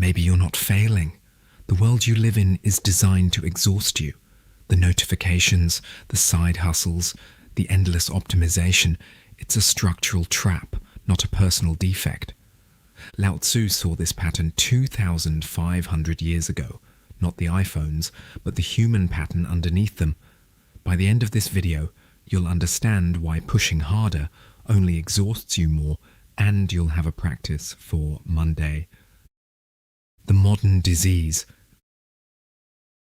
Maybe you're not failing. The world you live in is designed to exhaust you. The notifications, the side hustles, the endless optimization, it's a structural trap, not a personal defect. Lao Tzu saw this pattern 2,500 years ago, not the iPhones, but the human pattern underneath them. By the end of this video, you'll understand why pushing harder only exhausts you more, and you'll have a practice for Monday. The modern disease.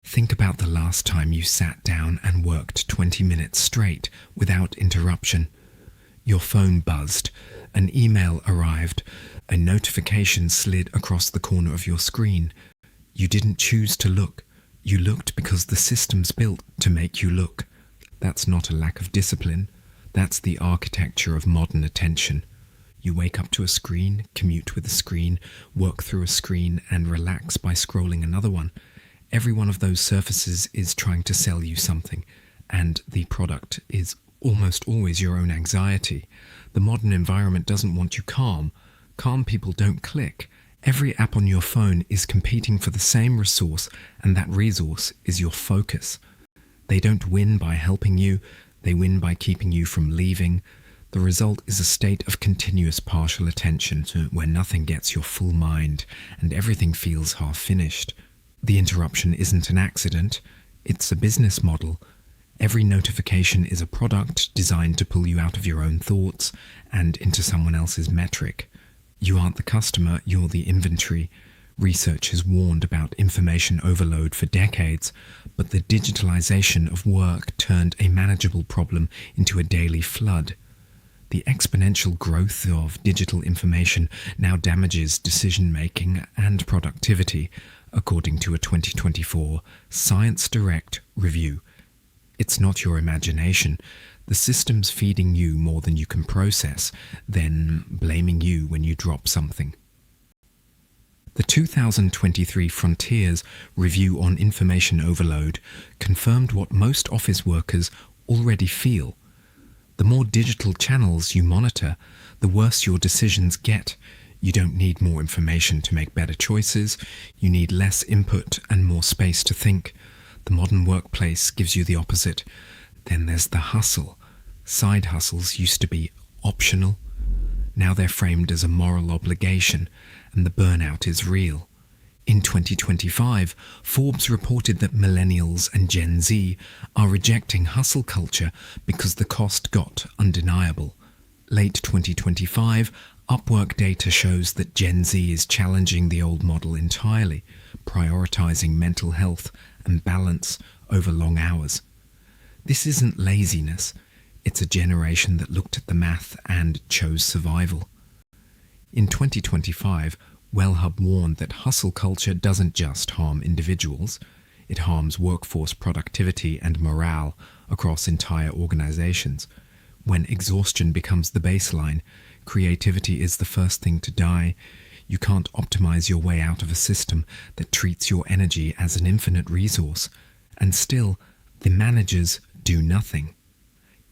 Think about the last time you sat down and worked 20 minutes straight without interruption. Your phone buzzed, an email arrived, a notification slid across the corner of your screen. You didn't choose to look. You looked because the system's built to make you look. That's not a lack of discipline. That's the architecture of modern attention. You wake up to a screen, commute with a screen, work through a screen, and relax by scrolling another one. Every one of those surfaces is trying to sell you something, and the product is almost always your own anxiety. The modern environment doesn't want you calm. Calm people don't click. Every app on your phone is competing for the same resource, and that resource is your focus. They don't win by helping you, they win by keeping you from leaving. The result is a state of continuous partial attention where nothing gets your full mind and everything feels half-finished. The interruption isn't an accident, it's a business model. Every notification is a product designed to pull you out of your own thoughts and into someone else's metric. You aren't the customer, you're the inventory. Research has warned about information overload for decades, but the digitalization of work turned a manageable problem into a daily flood. The exponential growth of digital information now damages decision-making and productivity, according to a 2024 Science Direct review. It's not your imagination. The system's feeding you more than you can process, then blaming you when you drop something. The 2023 Frontiers Review on Information Overload confirmed what most office workers already feel. The more digital channels you monitor, the worse your decisions get. You don't need more information to make better choices. You need less input and more space to think. The modern workplace gives you the opposite. Then there's the hustle. Side hustles used to be optional. Now they're framed as a moral obligation, and the burnout is real. In 2025, Forbes reported that millennials and Gen Z are rejecting hustle culture because the cost got undeniable. Late 2025, Upwork data shows that Gen Z is challenging the old model entirely, prioritizing mental health and balance over long hours. This isn't laziness, it's a generation that looked at the math and chose survival. In 2025, Wellhub warned that hustle culture doesn't just harm individuals, it harms workforce productivity and morale across entire organizations. When exhaustion becomes the baseline, creativity is the first thing to die. You can't optimize your way out of a system that treats your energy as an infinite resource, and still, the managers do nothing.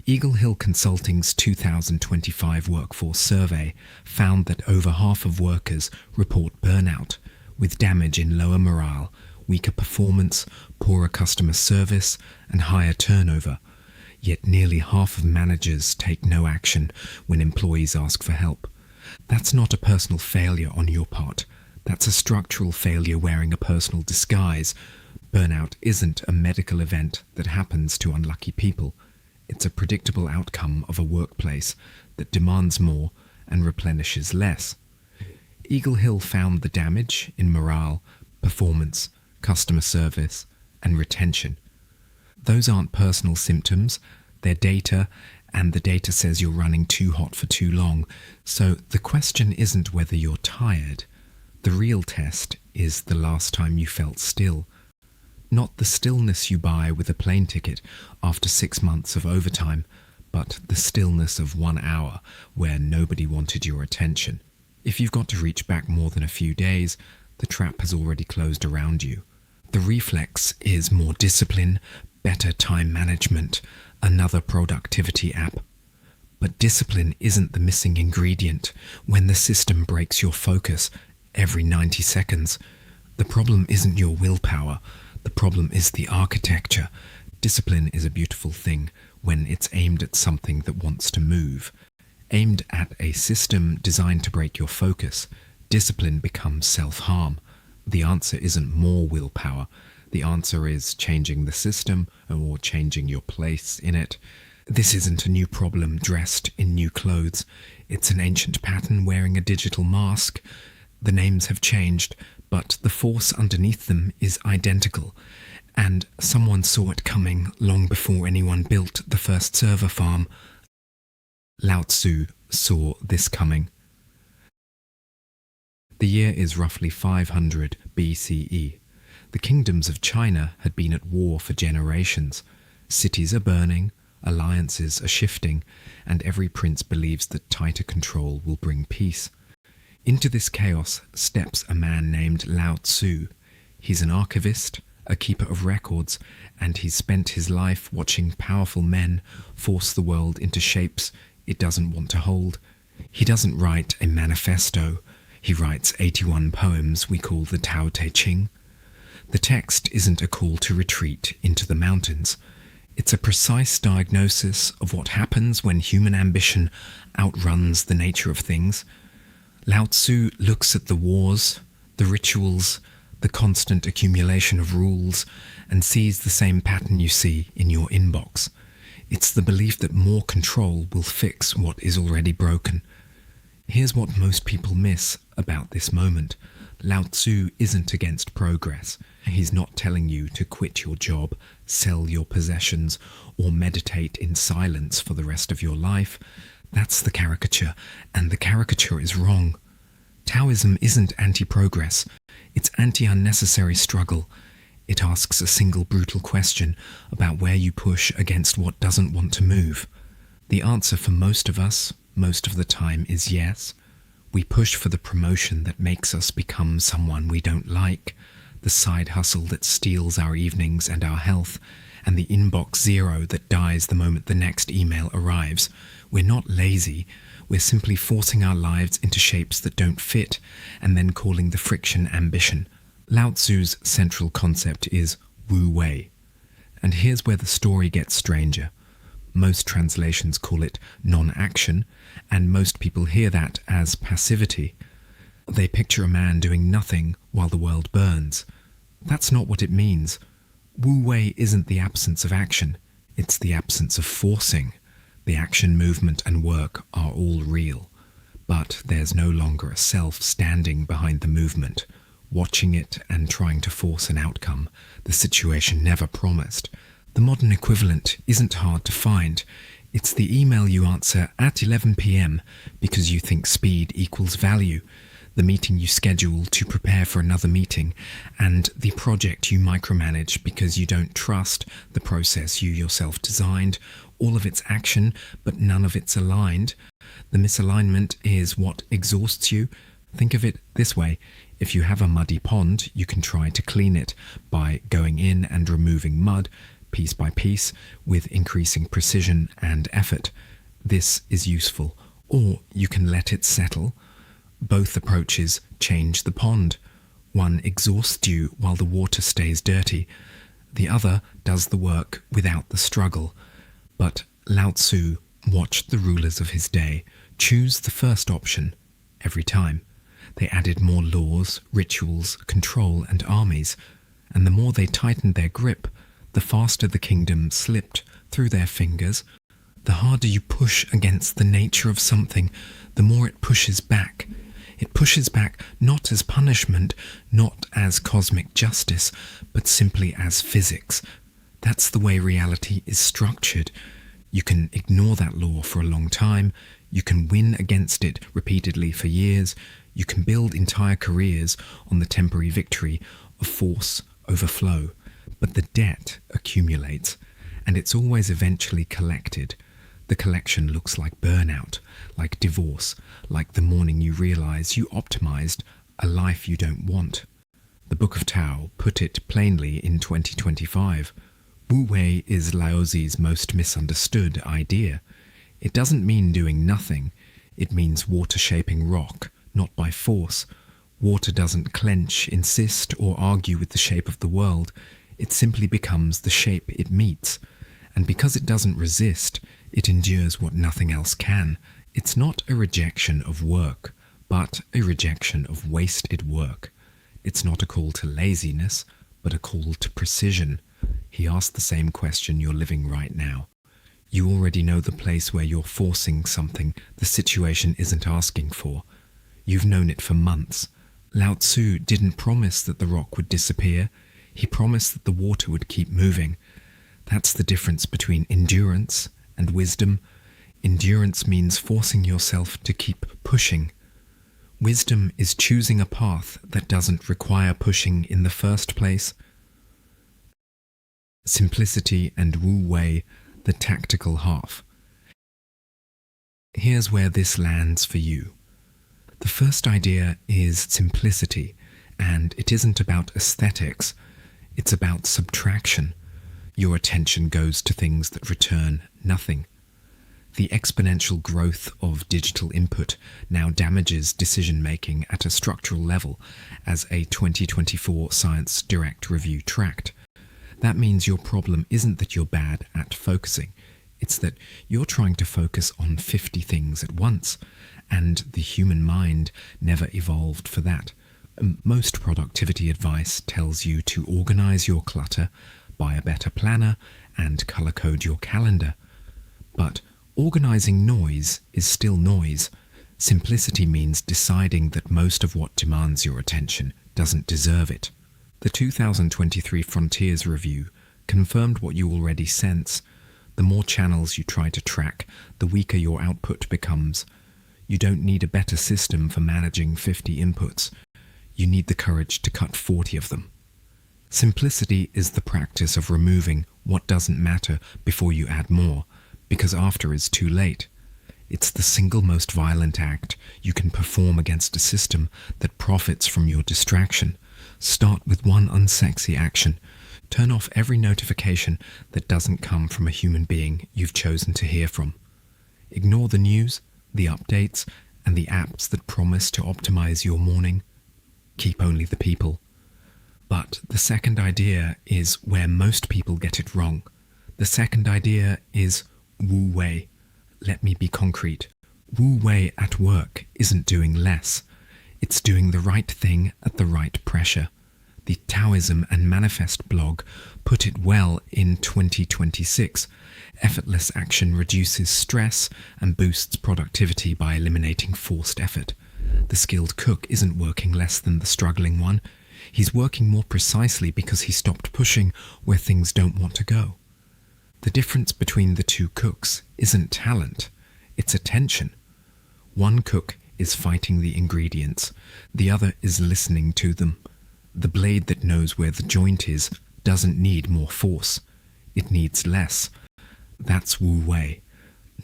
Eagle Hill Consulting's 2025 workforce survey found that over half of workers report burnout, with damage in lower morale, weaker performance, poorer customer service, and higher turnover. Yet nearly half of managers take no action when employees ask for help. That's not a personal failure on your part. That's a structural failure wearing a personal disguise. Burnout isn't a medical event that happens to unlucky people. It's a predictable outcome of a workplace that demands more and replenishes less. Eagle Hill found the damage in morale, performance, customer service, and retention. Those aren't personal symptoms, they're data, and the data says you're running too hot for too long. So the question isn't whether you're tired. The real test is the last time you felt still. Not the stillness you buy with a plane ticket after 6 months of overtime, but the stillness of 1 hour where nobody wanted your attention. If you've got to reach back more than a few days, the trap has already closed around you. The reflex is more discipline, better time management, another productivity app. But discipline isn't the missing ingredient. When the system breaks your focus, every 90 seconds. The problem isn't your willpower. The problem is the architecture. Discipline is a beautiful thing when it's aimed at something that wants to move. Aimed at a system designed to break your focus, discipline becomes self-harm. The answer isn't more willpower. The answer is changing the system or changing your place in it. This isn't a new problem dressed in new clothes. It's an ancient pattern wearing a digital mask. The names have changed, but the force underneath them is identical. And someone saw it coming long before anyone built the first server farm. Lao Tzu saw this coming. The year is roughly 500 BCE. The kingdoms of China had been at war for generations. Cities are burning, alliances are shifting, and every prince believes that tighter control will bring peace. Into this chaos steps a man named Lao Tzu. He's an archivist, a keeper of records, and he's spent his life watching powerful men force the world into shapes it doesn't want to hold. He doesn't write a manifesto. He writes 81 poems we call the Tao Te Ching. The text isn't a call to retreat into the mountains. It's a precise diagnosis of what happens when human ambition outruns the nature of things. Lao Tzu looks at the wars, the rituals, the constant accumulation of rules, and sees the same pattern you see in your inbox. It's the belief that more control will fix what is already broken. Here's what most people miss about this moment. Lao Tzu isn't against progress. He's not telling you to quit your job, sell your possessions, or meditate in silence for the rest of your life. That's the caricature, and the caricature is wrong. Taoism isn't anti-progress. It's anti-unnecessary struggle. It asks a single brutal question about where you push against what doesn't want to move. The answer for most of us, most of the time, is yes. We push for the promotion that makes us become someone we don't like, the side hustle that steals our evenings and our health, and the inbox zero that dies the moment the next email arrives. We're not lazy. We're simply forcing our lives into shapes that don't fit, and then calling the friction ambition. Lao Tzu's central concept is wuwei. And here's where the story gets stranger. Most translations call it non-action, and most people hear that as passivity. They picture a man doing nothing while the world burns. That's not what it means. Wuwei isn't the absence of action, it's the absence of forcing. The action, movement, and work are all real, but there's no longer a self standing behind the movement, watching it and trying to force an outcome the situation never promised. The modern equivalent isn't hard to find. It's the email you answer at 11 p.m. because you think speed equals value, the meeting you schedule to prepare for another meeting, and the project you micromanage because you don't trust the process you yourself designed, all of its action, but none of it's aligned. The misalignment is what exhausts you. Think of it this way. If you have a muddy pond, you can try to clean it by going in and removing mud, piece by piece, with increasing precision and effort. This is useful. Or you can let it settle. Both approaches change the pond. One exhausts you while the water stays dirty. The other does the work without the struggle. But Lao Tzu watched the rulers of his day choose the first option every time. They added more laws, rituals, control, and armies, and the more they tightened their grip, the faster the kingdom slipped through their fingers. The harder you push against the nature of something, the more it pushes back. It pushes back not as punishment, not as cosmic justice, but simply as physics. That's the way reality is structured. You can ignore that law for a long time. You can win against it repeatedly for years. You can build entire careers on the temporary victory of force over flow. But the debt accumulates, and it's always eventually collected. The collection looks like burnout, like divorce, like the morning you realize you optimized a life you don't want. The Book of Tao put it plainly in 2025. Wuwei is Laozi's most misunderstood idea. It doesn't mean doing nothing. It means water shaping rock, not by force. Water doesn't clench, insist, or argue with the shape of the world. It simply becomes the shape it meets. And because it doesn't resist, it endures what nothing else can. It's not a rejection of work, but a rejection of wasted work. It's not a call to laziness, but a call to precision. He asked the same question you're living right now. You already know the place where you're forcing something the situation isn't asking for. You've known it for months. Lao Tzu didn't promise that the rock would disappear. He promised that the water would keep moving. That's the difference between endurance and wisdom. Endurance means forcing yourself to keep pushing. Wisdom is choosing a path that doesn't require pushing in the first place. Simplicity and wuwei, the tactical half. Here's where this lands for you. The first idea is simplicity, and it isn't about aesthetics, it's about subtraction. Your attention goes to things that return nothing. The exponential growth of digital input now damages decision-making at a structural level, as a 2024 Science Direct Review tracked. That means your problem isn't that you're bad at focusing, it's that you're trying to focus on 50 things at once, and the human mind never evolved for that. Most productivity advice tells you to organize your clutter, buy a better planner, and color code your calendar. But organizing noise is still noise. Simplicity means deciding that most of what demands your attention doesn't deserve it. The 2023 Frontiers Review confirmed what you already sense. The more channels you try to track, the weaker your output becomes. You don't need a better system for managing 50 inputs. You need the courage to cut 40 of them. Simplicity is the practice of removing what doesn't matter before you add more, because after is too late. It's the single most violent act you can perform against a system that profits from your distraction. Start with one unsexy action. Turn off every notification that doesn't come from a human being you've chosen to hear from. Ignore the news, the updates, and the apps that promise to optimize your morning. Keep only the people. But the second idea is where most people get it wrong. The second idea is wuwei. Let me be concrete. Wuwei at work isn't doing less. It's doing the right thing at the right pressure. The Taoism and Manifest blog put it well in 2026. Effortless action reduces stress and boosts productivity by eliminating forced effort. The skilled cook isn't working less than the struggling one. He's working more precisely because he stopped pushing where things don't want to go. The difference between the two cooks isn't talent, it's attention. One cook is fighting the ingredients, the other is listening to them. The blade that knows where the joint is doesn't need more force, it needs less. That's wuwei,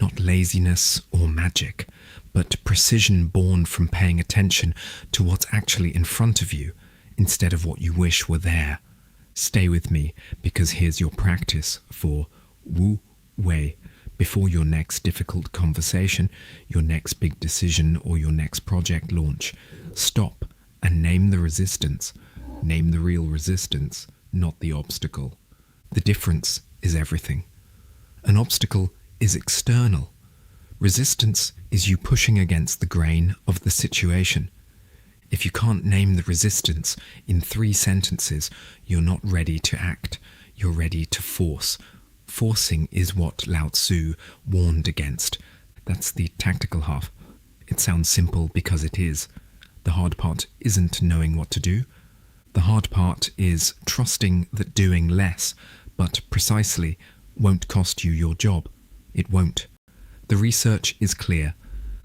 not laziness or magic, but precision born from paying attention to what's actually in front of you instead of what you wish were there. Stay with me, because here's your practice for wuwei. Before your next difficult conversation, your next big decision, or your next project launch, stop and name the resistance. Name the real resistance, not the obstacle. The difference is everything. An obstacle is external. Resistance is you pushing against the grain of the situation. If you can't name the resistance in 3 sentences, you're not ready to act. You're ready to force. Forcing is what Lao Tzu warned against. That's the tactical half. It sounds simple because it is. The hard part isn't knowing what to do. The hard part is trusting that doing less, but precisely, won't cost you your job. It won't. The research is clear.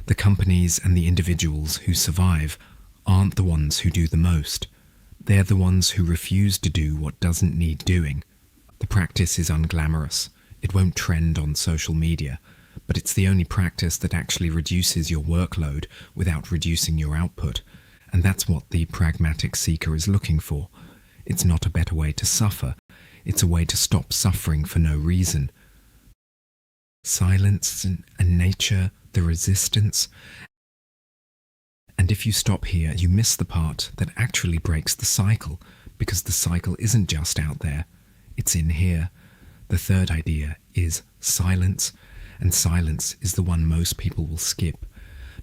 The companies and the individuals who survive aren't the ones who do the most. They're the ones who refuse to do what doesn't need doing. The practice is unglamorous. It won't trend on social media, but it's the only practice that actually reduces your workload without reducing your output. And that's what the pragmatic seeker is looking for. It's not a better way to suffer. It's a way to stop suffering for no reason. Silence and nature, the resistance, And if you stop here, you miss the part that actually breaks the cycle, because the cycle isn't just out there, it's in here. The third idea is silence, and silence is the one most people will skip,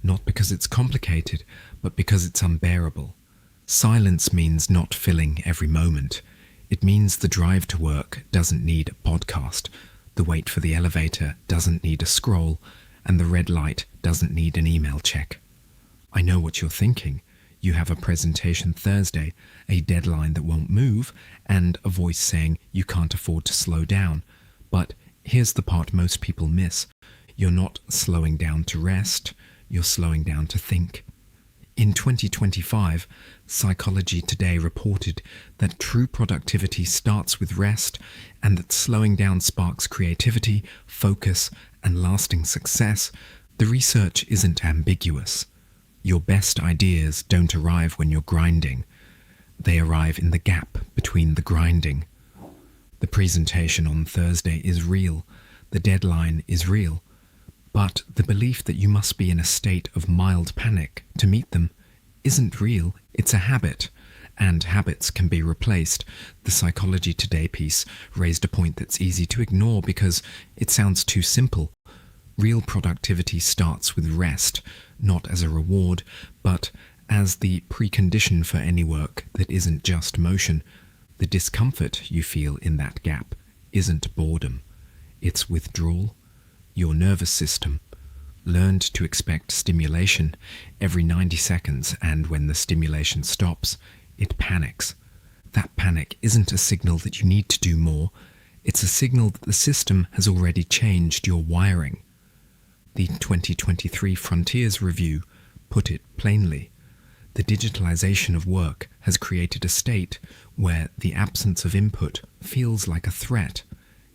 not because it's complicated, but because it's unbearable. Silence means not filling every moment. It means the drive to work doesn't need a podcast, the wait for the elevator doesn't need a scroll, and the red light doesn't need an email check. I know what you're thinking. You have a presentation Thursday, a deadline that won't move, and a voice saying you can't afford to slow down. But here's the part most people miss. You're not slowing down to rest, you're slowing down to think. In 2025, Psychology Today reported that true productivity starts with rest, and that slowing down sparks creativity, focus, and lasting success. The research isn't ambiguous. Your best ideas don't arrive when you're grinding. They arrive in the gap between the grinding. The presentation on Thursday is real. The deadline is real. But the belief that you must be in a state of mild panic to meet them isn't real. It's a habit. And habits can be replaced. The Psychology Today piece raised a point that's easy to ignore because it sounds too simple. Real productivity starts with rest, not as a reward, but as the precondition for any work that isn't just motion. The discomfort you feel in that gap isn't boredom, it's withdrawal. Your nervous system learned to expect stimulation every 90 seconds, and when the stimulation stops, it panics. That panic isn't a signal that you need to do more, it's a signal that the system has already changed your wiring. The 2023 Frontiers Review put it plainly. The digitalization of work has created a state where the absence of input feels like a threat.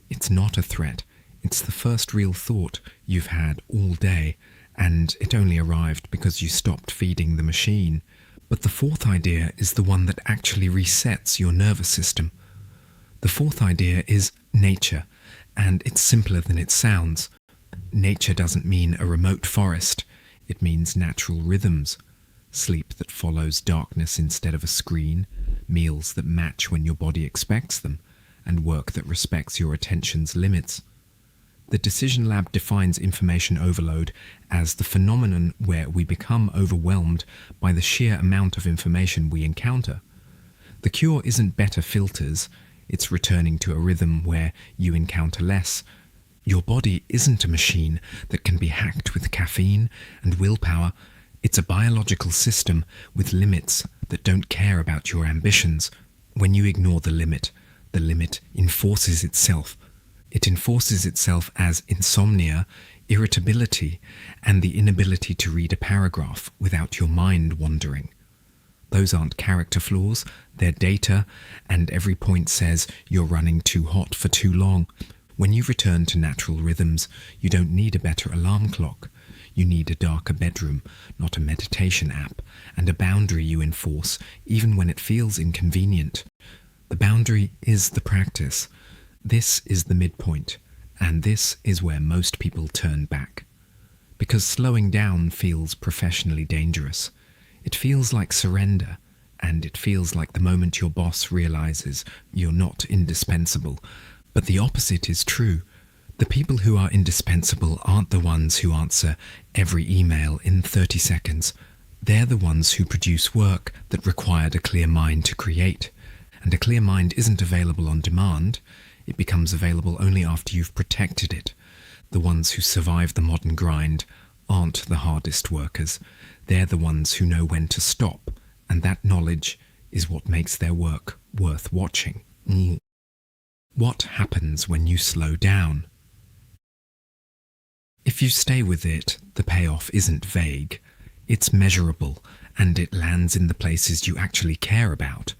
It's not a threat. It's the first real thought you've had all day, and it only arrived because you stopped feeding the machine. But the fourth idea is the one that actually resets your nervous system. The fourth idea is nature, and it's simpler than it sounds. Nature doesn't mean a remote forest. It means natural rhythms. Sleep that follows darkness instead of a screen, meals that match when your body expects them, and work that respects your attention's limits. The Decision Lab defines information overload as the phenomenon where we become overwhelmed by the sheer amount of information we encounter. The cure isn't better filters, it's returning to a rhythm where you encounter less. Your body isn't a machine that can be hacked with caffeine and willpower. It's a biological system with limits that don't care about your ambitions. When you ignore the limit enforces itself. It enforces itself as insomnia, irritability, and the inability to read a paragraph without your mind wandering. Those aren't character flaws, they're data, and every point says you're running too hot for too long. When you return to natural rhythms, you don't need a better alarm clock. You need a darker bedroom, not a meditation app, and a boundary you enforce even when it feels inconvenient. The boundary is the practice. This is the midpoint, and this is where most people turn back. Because slowing down feels professionally dangerous. It feels like surrender, and it feels like the moment your boss realizes you're not indispensable. But the opposite is true. The people who are indispensable aren't the ones who answer every email in 30 seconds. They're the ones who produce work that required a clear mind to create. And a clear mind isn't available on demand. It becomes available only after you've protected it. The ones who survive the modern grind aren't the hardest workers. They're the ones who know when to stop, and that knowledge is what makes their work worth watching. What happens when you slow down? If you stay with it, the payoff isn't vague. It's measurable, and it lands in the places you actually care about.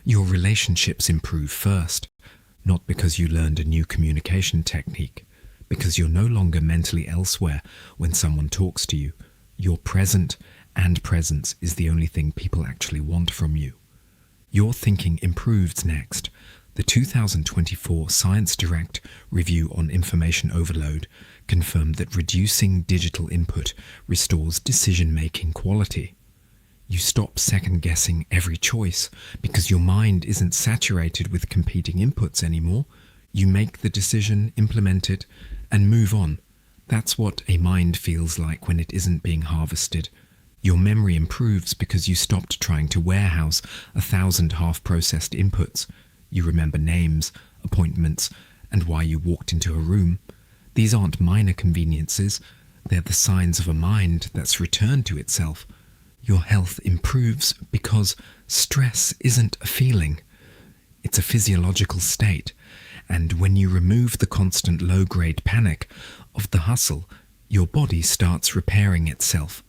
Your relationships improve first, not because you learned a new communication technique, because you're no longer mentally elsewhere when someone talks to you. You're present, and presence is the only thing people actually want from you. Your thinking improves next. The 2024 Science Direct Review on Information Overload confirmed that reducing digital input restores decision-making quality. You stop second-guessing every choice because your mind isn't saturated with competing inputs anymore. You make the decision, implement it, and move on. That's what a mind feels like when it isn't being harvested. Your memory improves because you stopped trying to warehouse 1,000 half-processed inputs. You remember names, appointments, and why you walked into a room. These aren't minor conveniences. They're the signs of a mind that's returned to itself. Your health improves because stress isn't a feeling. It's a physiological state. And when you remove the constant low-grade panic of the hustle, your body starts repairing itself.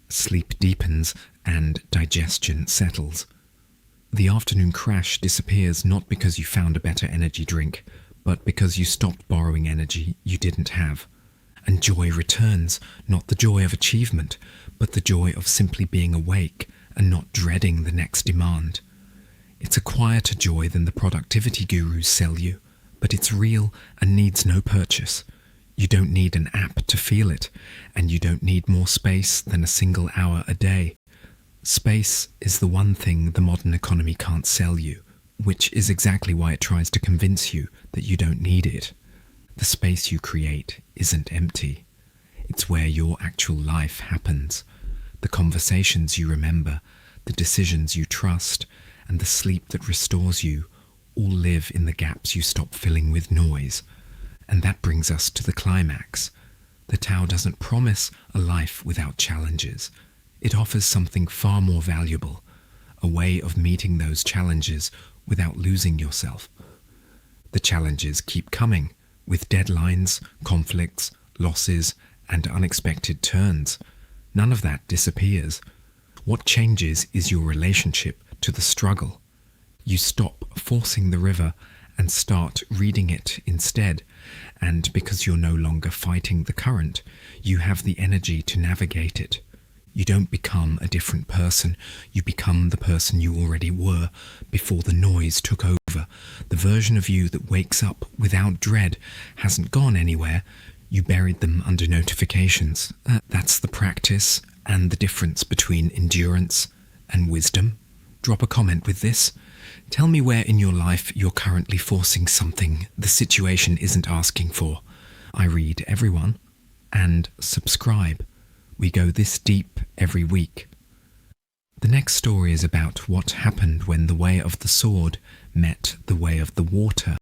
Sleep deepens and digestion settles. The afternoon crash disappears not because you found a better energy drink, but because you stopped borrowing energy you didn't have. And joy returns, not the joy of achievement, but the joy of simply being awake and not dreading the next demand. It's a quieter joy than the productivity gurus sell you, but it's real and needs no purchase. You don't need an app to feel it, and you don't need more space than a single hour a day. Space is the one thing the modern economy can't sell you, which is exactly why it tries to convince you that you don't need it. The space you create isn't empty. It's where your actual life happens. The conversations you remember, the decisions you trust, and the sleep that restores you all live in the gaps you stop filling with noise. And that brings us to the climax. The Tao doesn't promise a life without challenges. It offers something far more valuable, a way of meeting those challenges without losing yourself. The challenges keep coming, with deadlines, conflicts, losses, and unexpected turns. None of that disappears. What changes is your relationship to the struggle. You stop forcing the river and start reading it instead, and because you're no longer fighting the current, you have the energy to navigate it. You don't become a different person, you become the person you already were before the noise took over. The version of you that wakes up without dread hasn't gone anywhere. You buried them under notifications. That's the practice and the difference between endurance and wisdom. Drop a comment with this. Tell me where in your life you're currently forcing something the situation isn't asking for. I read everyone. And subscribe. We go this deep every week. The next story is about what happened when the way of the sword met the way of the water.